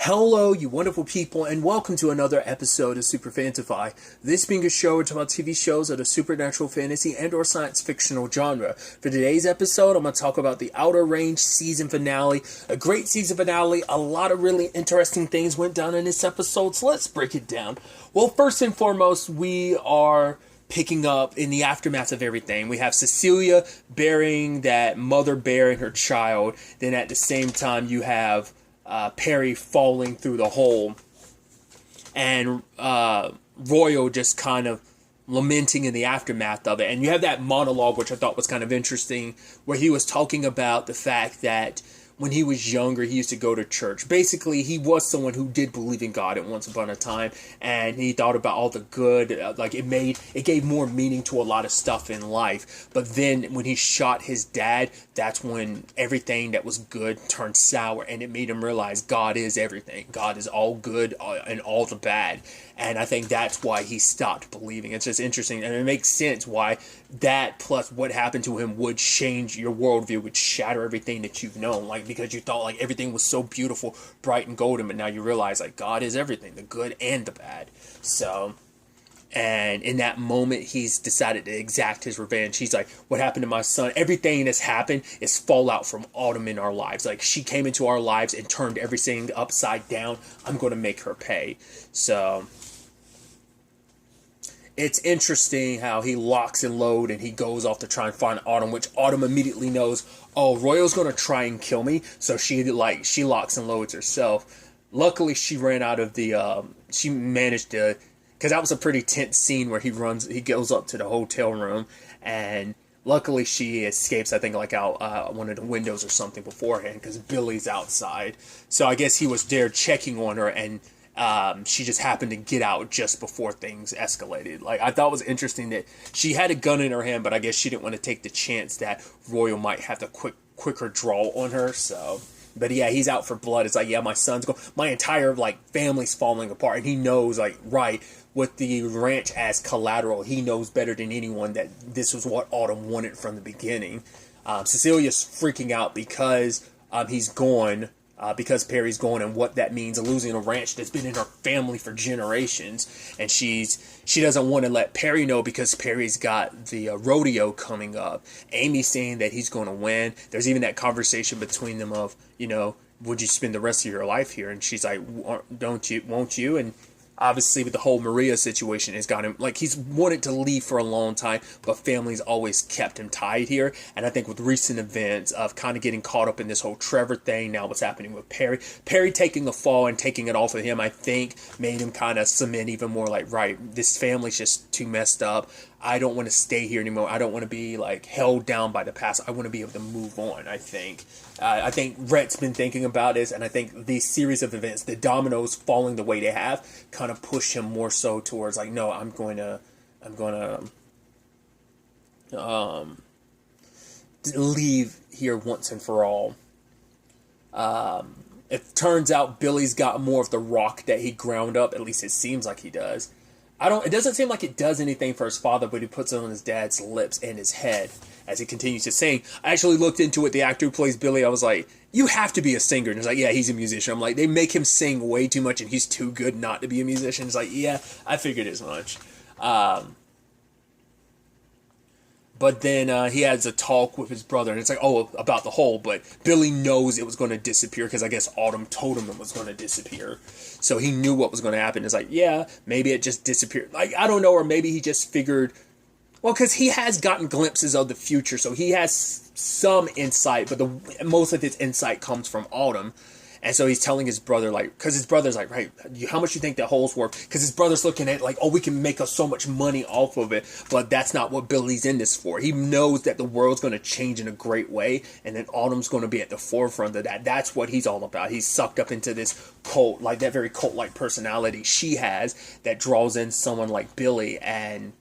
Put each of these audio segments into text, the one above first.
Hello, you wonderful people, and welcome to another episode of Super-Fanta-Fi. This being a show about TV shows of the supernatural, fantasy, and or science fictional genre. For today's episode, I'm going to talk about the Outer Range season finale. A great season finale. A lot of really interesting things went down in this episode, so let's break it down. Well, first and foremost, we are picking up in the aftermath of everything. We have Cecilia burying that mother bear and her child. Then at the same time, you have Perry falling through the hole, and Royal just kind of lamenting in the aftermath of it. And you have that monologue, which I thought was kind of interesting, where he was talking about the fact that when he was younger, he used to go to church. Basically, he was someone who did believe in God at once upon a time, and he thought about all the good, it gave more meaning to a lot of stuff in life. But then when he shot his dad, that's when everything that was good turned sour, and it made him realize God is everything. God is all good and all the bad. And I think that's why he stopped believing. It's just interesting, and it makes sense why that plus what happened to him would change your worldview, would shatter everything that you've known. Because you thought everything was so beautiful, bright and golden, but now you realize God is everything, the good and the bad. So, and in that moment, he's decided to exact his revenge. He's like, what happened to my son? Everything that's happened is fallout from Autumn in our lives. She came into our lives and turned everything upside down. I'm going to make her pay. So it's interesting how he locks and load and he goes off to try and find Autumn, which Autumn immediately knows, oh, Royal's going to try and kill me. So she locks and loads herself. Luckily, she ran out of she managed to, because that was a pretty tense scene where he goes up to the hotel room, and luckily she escapes, I think, out one of the windows or something beforehand, because Billy's outside. So I guess he was there checking on her, and she just happened to get out just before things escalated. I thought it was interesting that she had a gun in her hand, but I guess she didn't want to take the chance that Royal might have the quicker draw on her. So, but yeah, he's out for blood. It's my son's going, my entire family's falling apart, and he knows right, with the ranch as collateral, he knows better than anyone that this was what Autumn wanted from the beginning. Cecilia's freaking out because he's gone. Because Perry's gone, and what that means, losing a ranch that's been in her family for generations. And she doesn't want to let Perry know because Perry's got the rodeo coming up. Amy's saying that he's going to win. There's even that conversation between them of, would you spend the rest of your life here? And she's like, won't you? And obviously with the whole Maria situation, has got him, he's wanted to leave for a long time, but family's always kept him tied here. And I think with recent events of kind of getting caught up in this whole Trevor thing, now what's happening with Perry taking the fall and taking it off of him, I think made him kind of cement even more right, this family's just too messed up. I don't want to stay here anymore. I don't want to be held down by the past. I want to be able to move on, I think. I think Rhett's been thinking about this, and I think these series of events, the dominoes falling the way they have, kind of push him more so towards no, I'm going to leave here once and for all. It turns out Billy's got more of the rock that he ground up. At least it seems like he does. It doesn't seem like it does anything for his father, but he puts it on his dad's lips and his head as he continues to sing. I actually looked into it. The actor who plays Billy, I was like, you have to be a singer. And he's like, yeah, he's a musician. I'm like, they make him sing way too much and he's too good not to be a musician. It's like, yeah, I figured as much. But then he has a talk with his brother, and it's about the hole. But Billy knows it was going to disappear because I guess Autumn told him it was going to disappear. So he knew what was going to happen. It's yeah, maybe it just disappeared. I don't know, or maybe he just figured, well, because he has gotten glimpses of the future, so he has some insight, but most of his insight comes from Autumn. And so he's telling his brother, because his brother's right, how much do you think that hole's worth? Because his brother's looking at oh, we can make us so much money off of it. But that's not what Billy's in this for. He knows that the world's going to change in a great way, and then Autumn's going to be at the forefront of that. That's what he's all about. He's sucked up into this cult, that very cult-like personality she has that draws in someone like Billy, and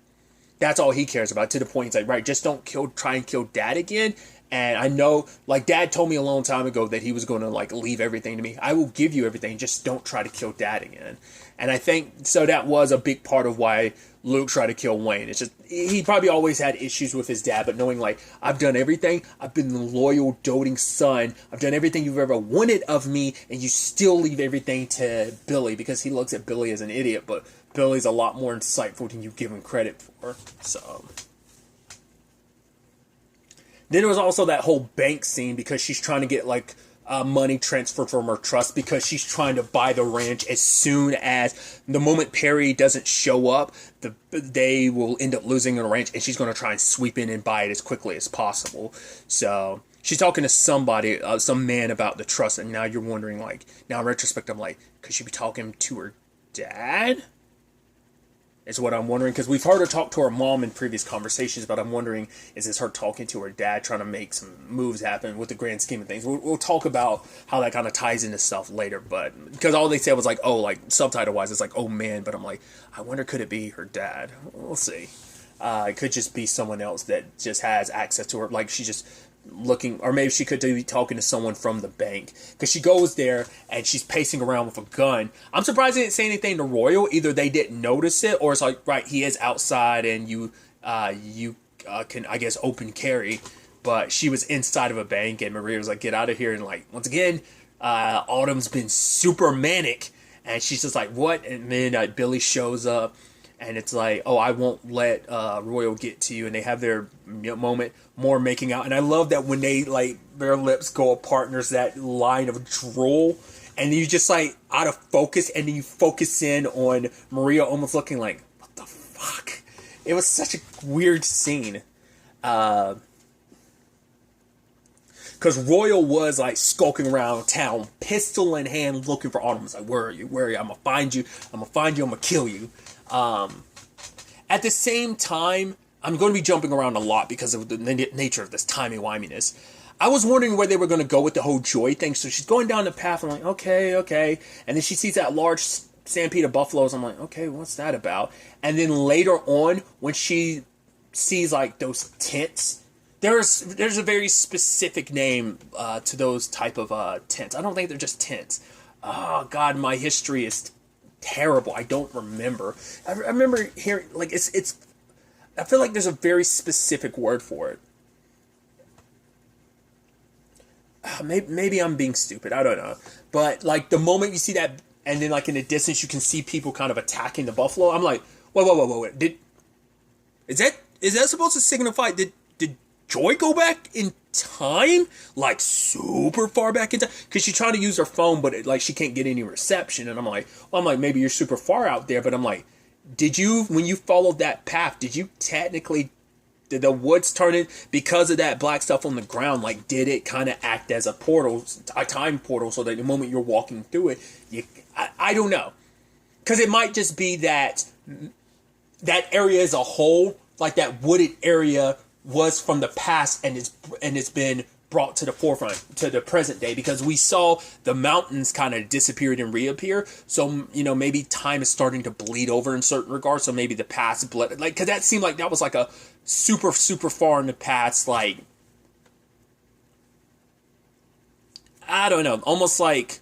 that's all he cares about, to the point he's right, just don't try and kill Dad again, And I know, like, Dad told me a long time ago that he was going to, like, leave everything to me. I will give you everything, just don't try to kill Dad again. And I think, so that was a big part of why Luke tried to kill Wayne. It's just, he probably always had issues with his dad, but knowing, like, I've done everything, I've been the loyal, doting son, I've done everything you've ever wanted of me, and you still leave everything to Billy, because he looks at Billy as an idiot, but Billy's a lot more insightful than you give him credit for, so... Then there was also that whole bank scene because she's trying to get, like, money transferred from her trust because she's trying to buy the ranch as soon as the moment Perry doesn't show up, they will end up losing the ranch, and she's going to try and sweep in and buy it as quickly as possible. So she's talking to somebody, some man about the trust, and now you're wondering, like, now in retrospect, I'm like, could she be talking to her dad? Is what I'm wondering, because we've heard her talk to her mom in previous conversations, but I'm wondering, is this her talking to her dad, trying to make some moves happen with the grand scheme of things? We'll talk about how that kind of ties into stuff later, but because all they said was like, oh, like subtitle-wise, it's like, oh man, but I'm like, I wonder, could it be her dad? We'll see. It could just be someone else that just has access to her, like she just looking, or maybe she could be talking to someone from the bank, because she goes there and she's pacing around with a gun. I'm surprised they didn't say anything to Royal. Either they didn't notice it, or it's like, right, he is outside and you can, I guess, open carry, but she was inside of a bank and Maria was like, get out of here. And like, once again, Autumn's been super manic and she's just like, what? And then Billy shows up and it's like, oh, I won't let Royal get to you. And they have their moment, more making out. And I love that when they, like, their lips go apart and there's that line of drool. And you just, like, out of focus. And then you focus in on Maria almost looking like, what the fuck? It was such a weird scene. Because Royal was, like, skulking around town, pistol in hand, looking for Autumn. It's like, where are you? Where are you? I'm going to find you. I'm going to find you. I'm going to kill you. At the same time, I'm going to be jumping around a lot because of the nature of this timey-wiminess. I was wondering where they were going to go with the whole Joy thing. So she's going down the path. I'm like, okay. And then she sees that large stampede of buffaloes. I'm like, okay, what's that about? And then later on, when she sees, like, those tents, there's a very specific name to those type of tents. I don't think they're just tents. Oh, God, my history is terrible. I don't remember. I remember hearing, like, it's I feel like there's a very specific word for it. Maybe I'm being stupid. I don't know. But, like, the moment you see that, and then, like, in the distance, you can see people kind of attacking the buffalo. I'm like, wait. Is that supposed to signify, did Joy go back in time? Like, super far back in time? Because she's trying to use her phone, but, like, she can't get any reception. And I'm like, maybe you're super far out there. But I'm like, when you followed that path, did the woods turn it because of that black stuff on the ground? Like, did it kind of act as a portal, a time portal, so that the moment you're walking through it, I don't know. Because it might just be that area as a whole, like that wooded area, was from the past and it's been brought to the forefront to the present day, because we saw the mountains kind of disappeared and reappear. So, maybe time is starting to bleed over in certain regards. So maybe the past bled, like, because that seemed like that was like a super far in the past, like, I don't know, almost like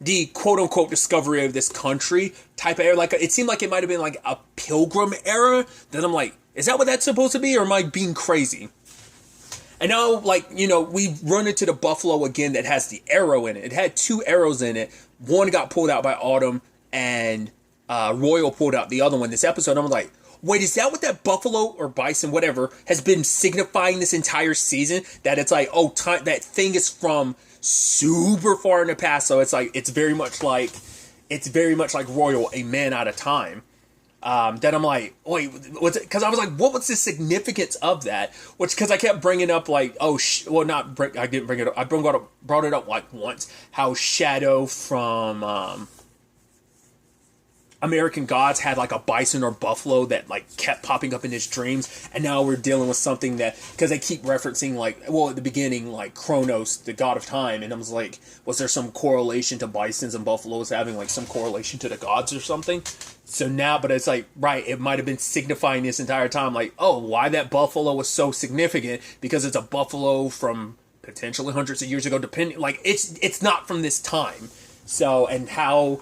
the quote-unquote discovery of this country type of era. Like, it seemed like it might have been like a pilgrim era. Then I'm like, is that what that's supposed to be, or am I being crazy? And now, like, we run into the buffalo again that has the arrow in it. It had 2 arrows in it. One got pulled out by Autumn, and Royal pulled out the other one this episode. I'm like, wait, is that what that buffalo or bison, whatever, has been signifying this entire season? That it's like, oh, that thing is from super far in the past. So it's like, it's very much like Royal, a man out of time. Then I'm like, wait, because I was like, what was the significance of that? Because I kept bringing up, like, I didn't bring it up. I brought it up like once. How Shadow from American Gods had like a bison or buffalo that like kept popping up in his dreams, and now we're dealing with something that, because they keep referencing, like, well, at the beginning, like Kronos, the god of time, and I was like, was there some correlation to bisons and buffaloes having like some correlation to the gods or something? So now, but it's like, right, it might have been signifying this entire time, like, oh, why that buffalo was so significant, because it's a buffalo from potentially hundreds of years ago, depending, like, it's not from this time. So, and how,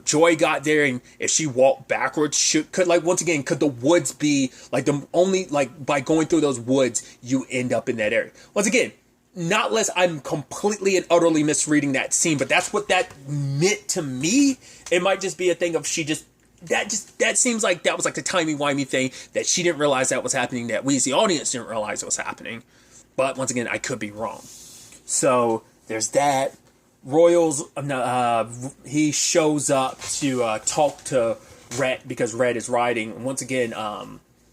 Joy got there, and if she walked backwards, could, like, once again, could the woods be, like, the only, like, by going through those woods, you end up in that area. Once again, not less I'm completely and utterly misreading that scene, but that's what that meant to me. It might just be a thing of that seems like that was like the timey-wimey thing, that she didn't realize that was happening, that we as the audience didn't realize it was happening. But once again, I could be wrong. So there's that. Royals, he shows up to talk to Rhett because Rhett is riding. And once again,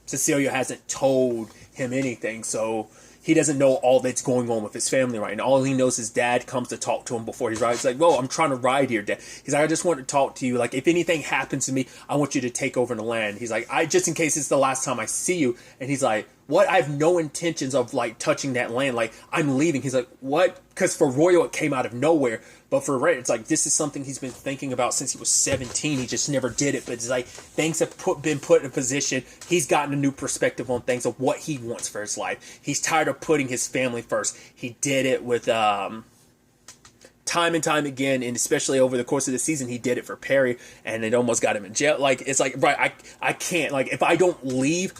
Cecilia hasn't told him anything, so he doesn't know all that's going on with his family right now. All he knows is Dad comes to talk to him before he rides. He's like, whoa, I'm trying to ride here, Dad. He's like, I just want to talk to you. Like, if anything happens to me, I want you to take over the land. He's like, just in case it's the last time I see you. And he's like, what? I have no intentions of, like, touching that land. Like, I'm leaving. He's like, what? Because for Royal, it came out of nowhere. But for Red, it's like, this is something he's been thinking about since he was 17. He just never did it. But it's like, things have been put in a position. He's gotten a new perspective on things of what he wants for his life. He's tired of putting his family first. He did it with time and time again, and especially over the course of the season, he did it for Perry, and it almost got him in jail. Like, it's like, right, I can't. Like, if I don't leave,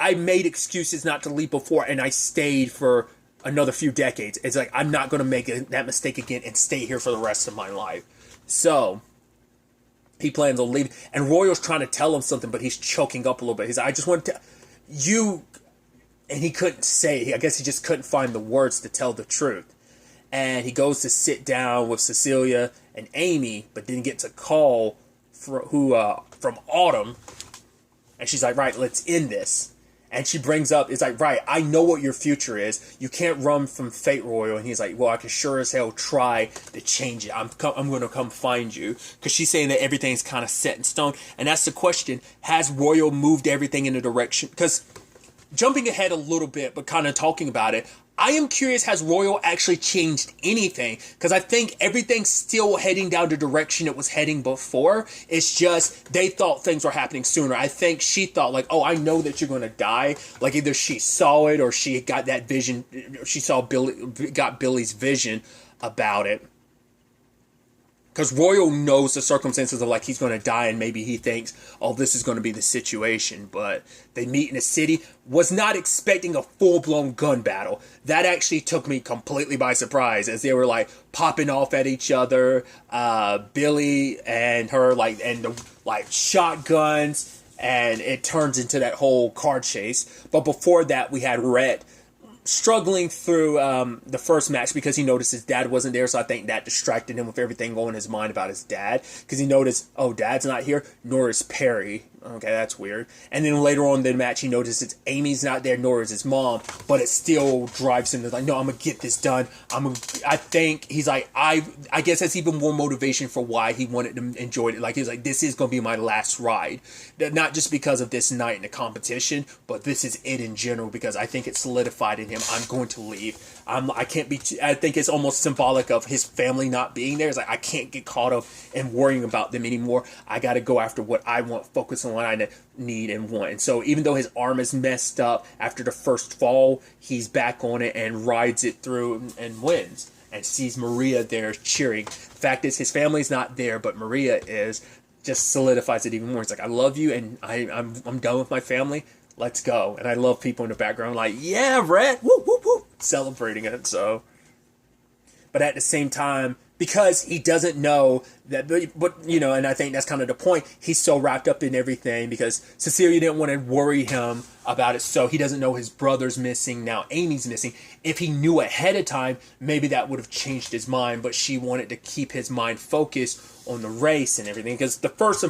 I made excuses not to leave before, and I stayed for another few decades. It's like, I'm not going to make that mistake again and stay here for the rest of my life. So he plans on leaving, and Royal's trying to tell him something, but he's choking up a little bit. He's like, I just want to you, and he couldn't say. I guess he just couldn't find the words to tell the truth. And he goes to sit down with Cecilia and Amy, but then gets a call from Autumn, and she's like, right, let's end this. And she brings up, it's like, right, I know what your future is. You can't run from fate, Royal. And he's like, well, I can sure as hell try to change it. I'm going to come find you. Because she's saying that everything's kind of set in stone. And that's the question. Has Royal moved everything in a direction? Because jumping ahead a little bit, but kind of talking about it, I am curious, has Royal actually changed anything? Because I think everything's still heading down the direction it was heading before. It's just they thought things were happening sooner. I think she thought, like, oh, I know that you're going to die. Like, either she saw it or she got that vision. She got Billy's vision about it. Because Royal knows the circumstances of, like, he's going to die, and maybe he thinks, oh, this is going to be the situation. But they meet in a city. Was not expecting a full-blown gun battle. That actually took me completely by surprise, as they were, like, popping off at each other. Billy and her, like, shotguns. And it turns into that whole car chase. But before that, we had Rhett struggling through the first match because he noticed his dad wasn't there, so I think that distracted him with everything going in his mind about his dad, because he noticed, oh, Dad's not here, nor is Perry. Okay, that's weird. And then later on in the match, he notices Amy's not there, nor is his mom, but it still drives him to, like, no, I'm gonna get this done. I think he's like, I guess that's even more motivation for why he wanted to enjoy it. Like, he's like, this is gonna be my last ride, not just because of this night in the competition, but this is it in general, because I think it solidified in him, I'm going to leave. I can't be. I think it's almost symbolic of his family not being there. It's like, I can't get caught up in worrying about them anymore. I got to go after what I want, focus on what I need and want. And so, even though his arm is messed up after the first fall, he's back on it and rides it through and wins. And sees Maria there cheering. The fact is, his family's not there, but Maria is. Just solidifies it even more. It's like, I love you, and I'm done with my family. Let's go. And I love people in the background like, yeah, Rhett, whoop, whoop, whoop, celebrating it. So, but at the same time, because he doesn't know that, but, and I think that's kind of the point. He's so wrapped up in everything because Cecilia didn't want to worry him about it. So he doesn't know his brother's missing. Now Amy's missing. If he knew ahead of time, maybe that would have changed his mind, but she wanted to keep his mind focused on the race and everything, because the first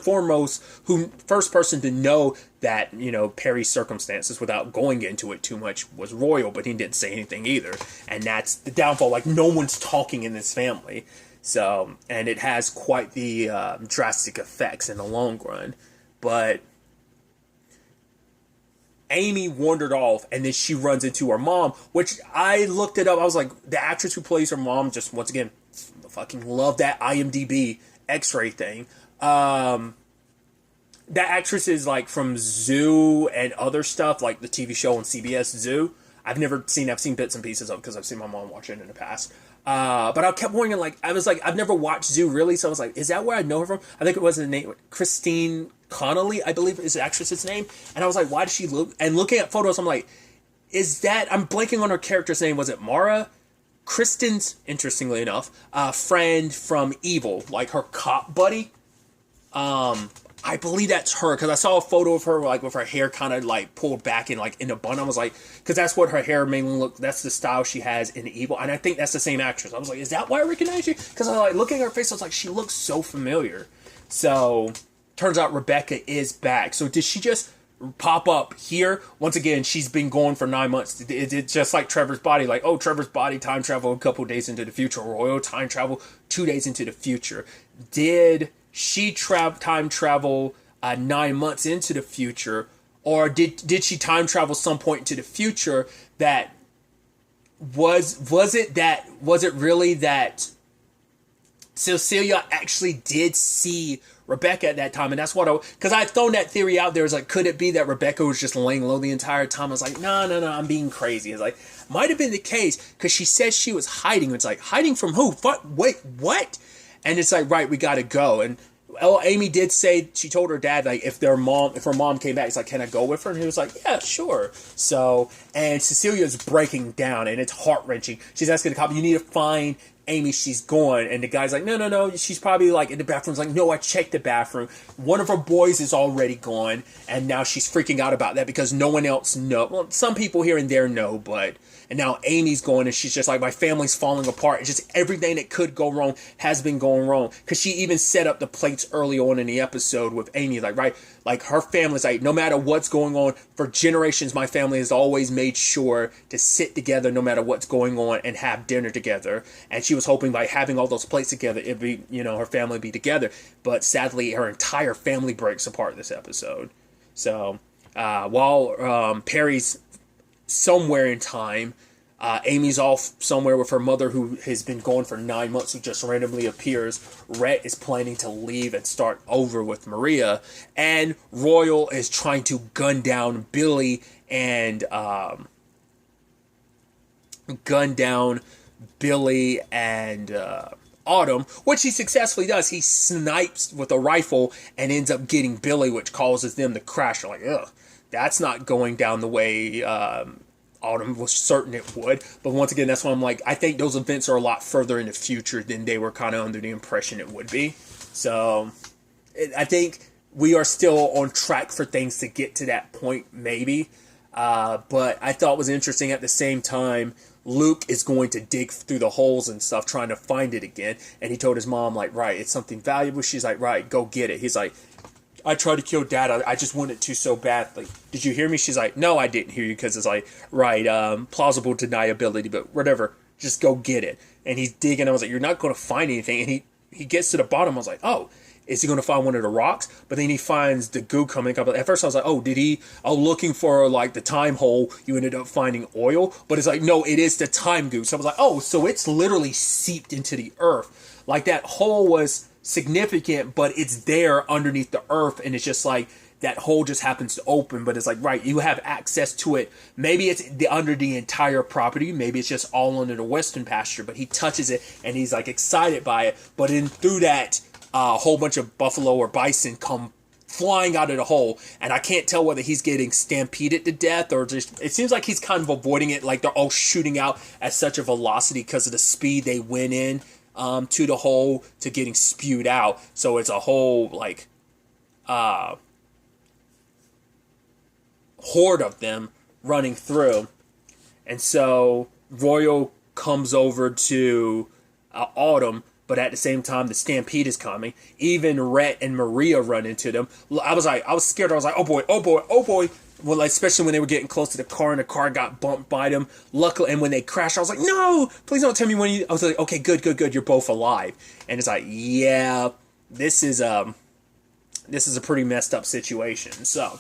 person to know that, Perry's circumstances without going into it too much was Royal, but he didn't say anything either. And that's the downfall. Like, no one's talking in this family. So, and it has quite the drastic effects in the long run. But Amy wandered off, and then she runs into her mom, which I looked it up. I was like, the actress who plays her mom, just once again, fucking love that IMDb X-ray thing. that actress is like from Zoo and other stuff, like the TV show on CBS Zoo. I've seen bits and pieces of it because I've seen my mom watch it in the past. But I kept wondering, like, I was like, I've never watched Zoo really, so I was like, is that where I know her from? I think it was the name, Christine Connolly, I believe is the actress's name. And I was like, why does she look? And looking at photos, I'm like, I'm blanking on her character's name. Was it Mara? Kristen's, interestingly enough, friend from Evil, like her cop buddy. I believe that's her because I saw a photo of her like with her hair kind of like pulled back and like in a bun. I was like, because that's what her hair mainly look. That's the style she has in Evil, and I think that's the same actress. I was like, is that why I recognize you? Because I was like looking at her face, I was like, she looks so familiar. So turns out Rebecca is back. So did she just pop up here? Once again, she's been gone for 9 months. It's just like Trevor's body. Like, oh, Trevor's body time travel a couple days into the future. Royal time travel 2 days into the future. Did she time travel 9 months into the future, or did she time travel some point into the future? That was it really that Cecilia actually did see Rebecca at that time? And that's what because I had thrown that theory out there. It's like, could it be that Rebecca was just laying low the entire time? I was like, no, I'm being crazy. It's like, might have been the case because she says she was hiding. It's like, hiding from who? Wait, what? And it's like, right, we gotta go. And Amy did say, she told her dad, like, if her mom came back, he's like, can I go with her? And he was like, yeah, sure. So, and Cecilia's breaking down, and it's heart-wrenching. She's asking the cop, you need to find Amy, she's gone. And the guy's like, no, she's probably like in the bathroom. He's like, no, I checked the bathroom. One of her boys is already gone, and now she's freaking out about that because no one else knows. Well, some people here and there know, but... And now Amy's going, and she's just like, my family's falling apart. It's just everything that could go wrong has been going wrong. Because she even set up the plates early on in the episode with Amy, like, right? Like, her family's like, no matter what's going on, for generations, my family has always made sure to sit together no matter what's going on and have dinner together. And she was hoping by having all those plates together, it'd be, her family be together. But sadly, her entire family breaks apart this episode. So, while Perry's somewhere in time, Amy's off somewhere with her mother who has been gone for 9 months, who just randomly appears. Rhett is planning to leave and start over with Maria, and Royal is trying to gun down Billy and Autumn, which he successfully does. He snipes with a rifle and ends up getting Billy, which causes them to crash. They're like, ugh, that's not going down the way Autumn was certain it would. But once again, that's why I'm like, I think those events are a lot further in the future than they were kind of under the impression it would be. So I think we are still on track for things to get to that point, maybe. But I thought it was interesting at the same time, Luke is going to dig through the holes and stuff, trying to find it again. And he told his mom, like, right, it's something valuable. She's like, right, go get it. He's like, I tried to kill Dad. I just wanted to so badly. Did you hear me? She's like, no, I didn't hear you, because it's like, right, plausible deniability, but whatever. Just go get it. And he's digging. I was like, you're not going to find anything. And he gets to the bottom. I was like, oh, is he going to find one of the rocks? But then he finds the goo coming up. At first I was like, looking for like the time hole, you ended up finding oil. But it's like, no, it is the time goo. So I was like, oh, so it's literally seeped into the earth. Like that hole was significant, but it's there underneath the earth, and it's just like that hole just happens to open. But it's like, right, you have access to it. Maybe it's under the entire property, maybe it's just all under the western pasture, but he touches it and he's like excited by it. But then through that, a whole bunch of buffalo or bison come flying out of the hole, and I can't tell whether he's getting stampeded to death or just, it seems like he's kind of avoiding it, like they're all shooting out at such a velocity because of the speed they went in to the hole to getting spewed out. So it's a whole like horde of them running through. And so Royal comes over to Autumn, but at the same time the stampede is coming. Even Rhett and Maria run into them. I was scared. I was like, oh boy. Well, especially when they were getting close to the car and the car got bumped by them. Luckily, and when they crashed, I was like, no, please don't tell me when you... I was like, okay, good, you're both alive. And it's like, yeah, this is a pretty messed up situation. So,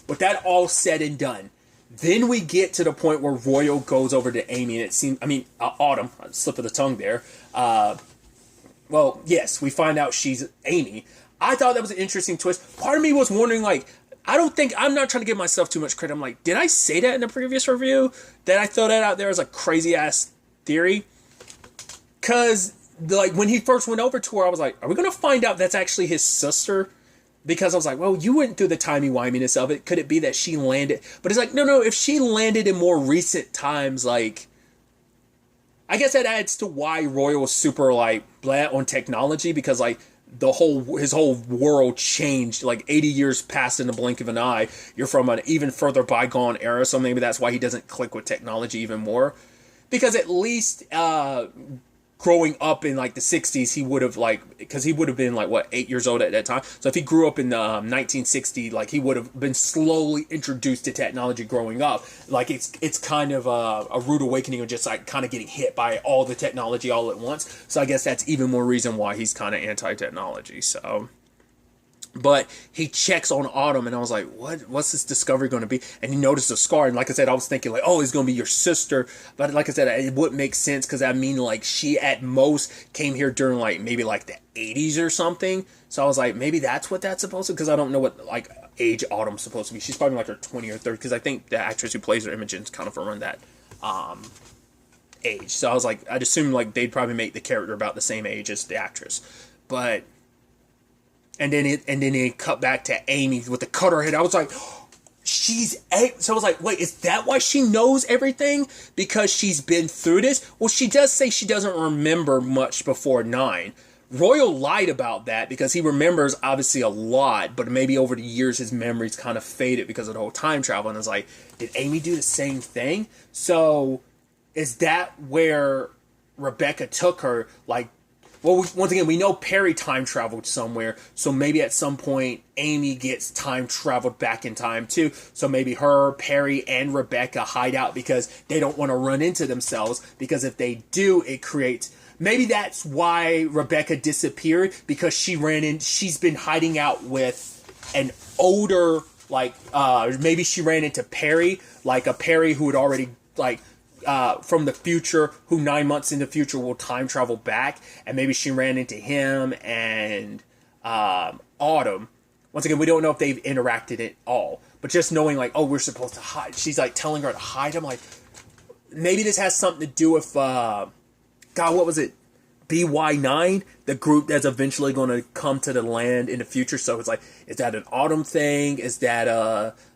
with that all said and done, then we get to the point where Royal goes over to Amy, and it seems... Autumn, slip of the tongue there. Well, yes, we find out she's Amy. I thought that was an interesting twist. Part of me was wondering, like, I'm not trying to give myself too much credit. I'm like, did I say that in the previous review? Did I throw that out there as a crazy ass theory? Because, like, when he first went over to her, I was like, are we going to find out that's actually his sister? Because I was like, well, you went through the timey-wiminess of it. Could it be that she landed? But it's like, no, if she landed in more recent times, like, I guess that adds to why Royal was super, like, blah on technology, because, like, his whole world changed. Like, 80 years passed in the blink of an eye. You're from an even further bygone era, so maybe that's why he doesn't click with technology even more. Because at least, growing up in like the 60s, he would have because he would have been like 8 years old at that time. So if he grew up in 1960, like he would have been slowly introduced to technology growing up. Like it's kind of a rude awakening of just like kind of getting hit by all the technology all at once. So I guess that's even more reason why he's kind of anti-technology. So. But he checks on Autumn, and I was like, what's this discovery going to be? And he noticed a scar, and like I said, I was thinking, like, oh, it's going to be your sister. But like I said, it wouldn't make sense, because I mean, like, she at most came here during, like, maybe, like, the 80s or something. So I was like, maybe that's what that's supposed to, because I don't know what, like, age Autumn's supposed to be. She's probably, like, her 20 or 30, because I think the actress who plays her, Imogen's kind of around that age. So I was like, I'd assume, like, they'd probably make the character about the same age as the actress. But... And then it cut back to Amy with the cutter head. I was like, she's a. So I was like, wait, is that why she knows everything? Because she's been through this? Well, she does say she doesn't remember much before 9. Royal lied about that because he remembers obviously a lot, but maybe over the years his memories kind of faded because of the whole time travel. And I was like, did Amy do the same thing? So is that where Rebecca took her? Like, well, once again, we know Perry time traveled somewhere, so maybe at some point Amy gets time traveled back in time too. So maybe her, Perry, and Rebecca hide out because they don't want to run into themselves, because if they do, it creates... Maybe that's why Rebecca disappeared, because she's been hiding out with an older, like, maybe she ran into Perry, like a Perry who had already, like... from the future, who 9 months in the future will time travel back, and maybe she ran into him and Autumn. Once again, we don't know if they've interacted at all, but just knowing, like, oh, we're supposed to hide. She's like telling her to hide. I'm like, maybe this has something to do with God, what was it? BY9, the group that's eventually going to come to the land in the future. So it's like, is that an Autumn thing? Is that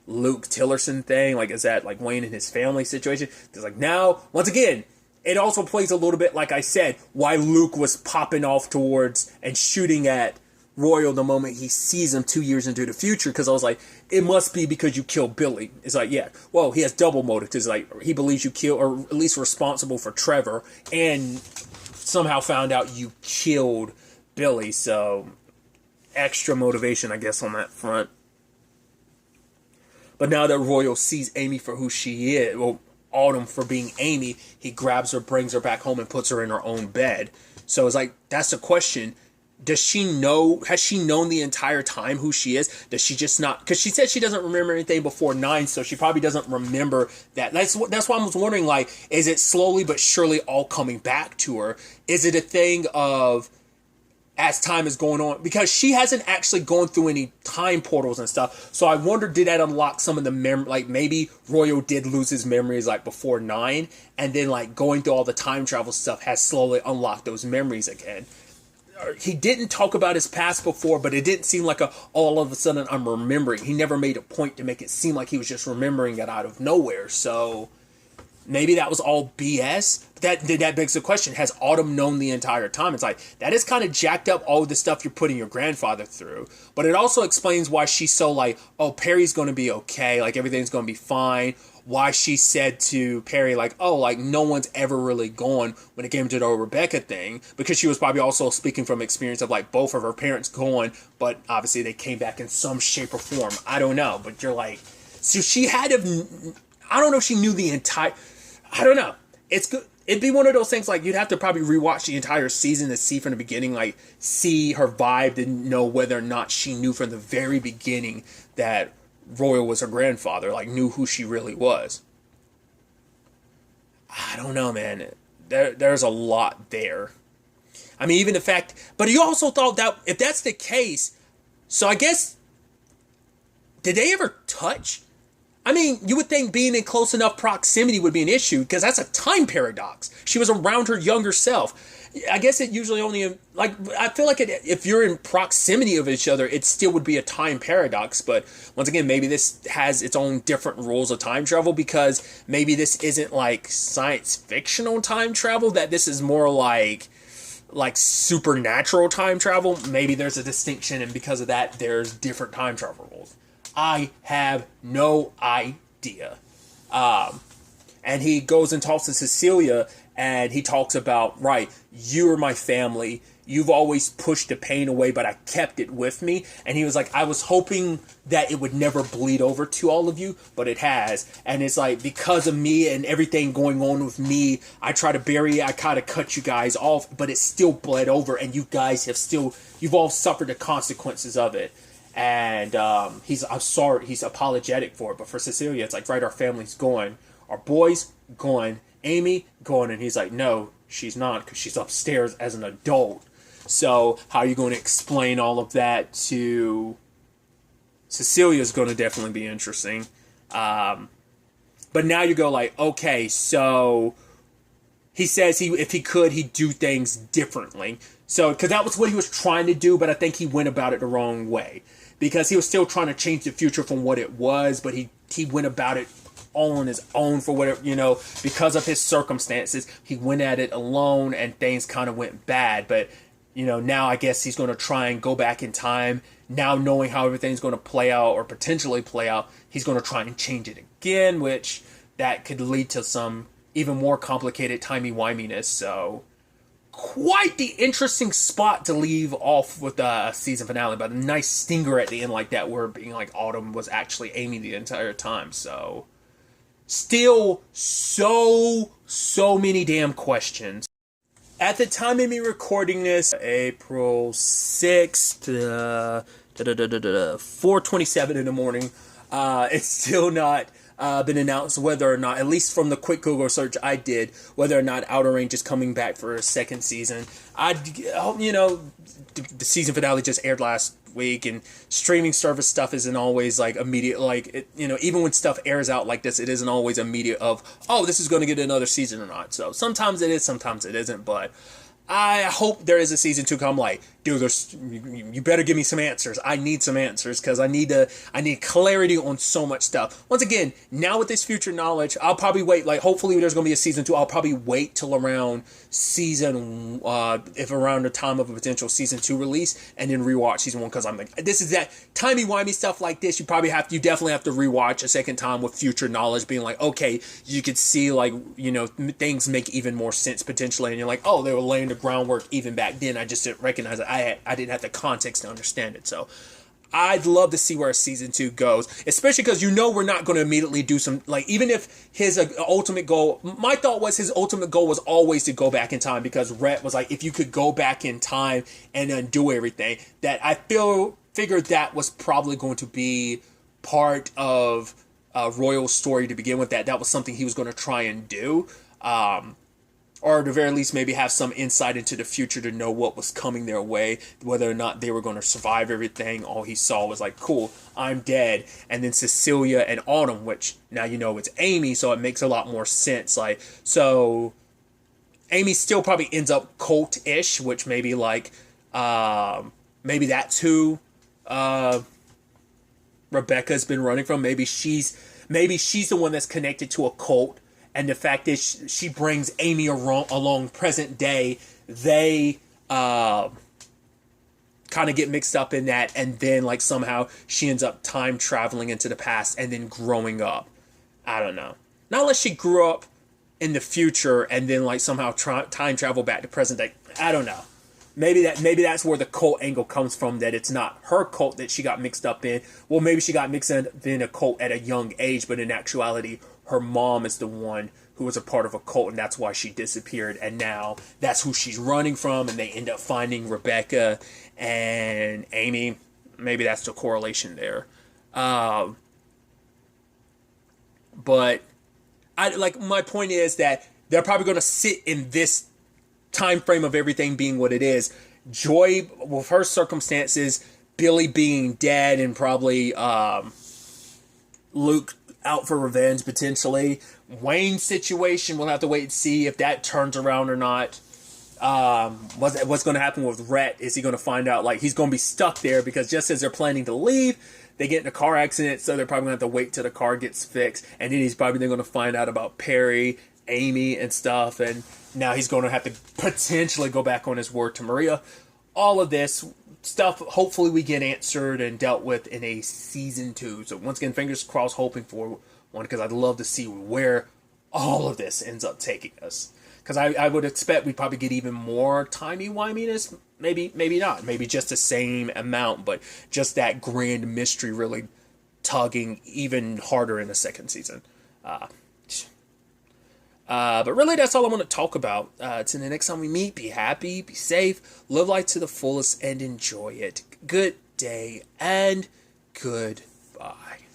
Luke Tillerson thing? Like, is that like Wayne and his family situation? Because like now, once again, it also plays a little bit, like I said, why Luke was popping off towards and shooting at Royal the moment he sees him 2 years into the future. Because I was like, it must be because you killed Billy. It's like, yeah, well, he has double motive. It's like, he believes you killed, or at least responsible for Trevor, and somehow found out you killed Billy. So extra motivation, I guess, on that front. But now that Royal sees Amy for who she is, well, Autumn for being Amy, he grabs her, brings her back home, and puts her in her own bed. So it's like, that's the question. Does she know, has she known the entire time who she is? Does she just not, because she said she doesn't remember anything before 9, so she probably doesn't remember that. That's why I was wondering, like, is it slowly but surely all coming back to her? Is it a thing of, as time is going on, because she hasn't actually gone through any time portals and stuff. So I wonder, did that unlock some of the memory? Like, maybe Royal did lose his memories like before 9, and then like going through all the time travel stuff has slowly unlocked those memories again. He didn't talk about his past before, but it didn't seem like all of a sudden I'm remembering. He never made a point to make it seem like he was just remembering it out of nowhere. So maybe that was all BS. That begs the question, has Autumn known the entire time? It's like, that is kind of jacked up all the stuff you're putting your grandfather through. But it also explains why she's so like, oh, Perry's going to be okay. Like, everything's going to be fine. Why she said to Perry, like, oh, like, no one's ever really gone when it came to the Rebecca thing. Because she was probably also speaking from experience of, like, both of her parents gone, but obviously they came back in some shape or form. I don't know. But you're like, so she had to, I don't know if she knew the entire, I don't know. It's good. It'd be one of those things, like, you'd have to probably rewatch the entire season to see from the beginning, like, see her vibe and know whether or not she knew from the very beginning that Royal was her grandfather, like, knew who she really was. I don't know, man. There's a lot there. I mean, even the fact, but you also thought that if that's the case, So I guess, did they ever touch? I mean, you would think being in close enough proximity would be an issue because that's a time paradox. She was around her younger self. I guess it usually only, like, I feel like if you're in proximity of each other, it still would be a time paradox. But once again, maybe this has its own different rules of time travel because maybe this isn't like science fictional time travel, that this is more like supernatural time travel. Maybe there's a distinction, and because of that, there's different time travel rules. I have no idea. And he goes and talks to Cecilia, and he talks about, right, you're my family. You've always pushed the pain away, but I kept it with me. And he was like, I was hoping that it would never bleed over to all of you, but it has. And it's like, because of me and everything going on with me, I try to bury it. I kind of cut you guys off, but it still bled over. And you guys you've all suffered the consequences of it. And I'm sorry, he's apologetic for it. But for Cecilia, it's like, right, our family's going. Our boy's going. Amy going. And he's like, no, she's not, because she's upstairs as an adult. So how are you going to explain all of that to Cecilia is going to definitely be interesting. But now you go like, okay, so he says if he could, he'd do things differently. So, because that was what he was trying to do, but I think he went about it the wrong way. Because he was still trying to change the future from what it was, but he went about it all on his own for whatever, because of his circumstances. He went at it alone and things kind of went bad. But, now I guess he's going to try and go back in time. Now knowing how everything's going to play out or potentially play out, he's going to try and change it again, which that could lead to some even more complicated timey-wiminess. So, quite the interesting spot to leave off with the season finale, but a nice stinger at the end like that, where being like Autumn was actually Amy the entire time. So, still so many damn questions. At the time of me recording this, April 6th, 4:27 in the morning, it's still not been announced whether or not, at least from the quick Google search I did, whether or not Outer Range is coming back for a second season. The season finale just aired last week, and streaming service stuff isn't always like immediate, even when stuff airs out like this, it isn't always immediate of, oh, this is going to get another season or not. So sometimes it is, sometimes it isn't, but I hope there is a season 2 come. Like, dude, you better give me some answers. I need some answers, because I need clarity on so much stuff. Once again, now with this future knowledge, I'll probably wait. Like, hopefully there's going to be a season 2. I'll probably wait till around around the time of a potential season 2 release, and then rewatch season 1, because I'm like, this is that timey-wimey stuff like this. You definitely have to rewatch a second time with future knowledge, being like, okay, you could see, like, things make even more sense potentially, and you're like, oh, they were laying the groundwork even back then. I just didn't recognize it. I didn't have the context to understand it. So I'd love to see where season 2 goes, especially because we're not going to immediately do some, like, even if his ultimate goal, my thought was his ultimate goal was always to go back in time, because Rhett was like, if you could go back in time and undo everything, that I figured that was probably going to be part of Royal's story to begin with, that was something he was going to try and do. Or at the very least, maybe have some insight into the future to know what was coming their way, whether or not they were going to survive everything. All he saw was like, cool, I'm dead. And then Cecilia and Autumn, which now it's Amy, so it makes a lot more sense. Like, so Amy still probably ends up cult-ish, which maybe maybe that's who Rebecca's been running from. Maybe she's the one that's connected to a cult. And the fact that she brings Amy along present day, they kind of get mixed up in that. And then, like, somehow she ends up time traveling into the past and then growing up. I don't know. Not unless she grew up in the future and then, like, somehow time travel back to present day. I don't know. Maybe that's where the cult angle comes from, that it's not her cult that she got mixed up in. Well, maybe she got mixed up in a cult at a young age, but in actuality, her mom is the one who was a part of a cult, and that's why she disappeared. And now that's who she's running from, and they end up finding Rebecca and Amy. Maybe that's the correlation there. But my point is that they're probably going to sit in this time frame of everything being what it is. Joy, with her circumstances, Billy being dead and probably Luke out for revenge potentially. Wayne's situation, we'll have to wait and see if that turns around or not. What's going to happen with Rhett? Is he going to find out, like, he's going to be stuck there because just as they're planning to leave, they get in a car accident, so they're probably going to have to wait till the car gets fixed, and then he's probably going to find out about Perry, Amy, and stuff, and now he's going to have to potentially go back on his word to Maria. All of this stuff, hopefully we get answered and dealt with in a season 2. So once again, fingers crossed, hoping for one, because I'd love to see where all of this ends up taking us. Because I would expect we'd probably get even more timey-wiminess. Maybe not. Maybe just the same amount, but just that grand mystery really tugging even harder in the second season. But really, that's all I want to talk about. Till the next time we meet, be happy, be safe, live life to the fullest, and enjoy it. Good day, and goodbye.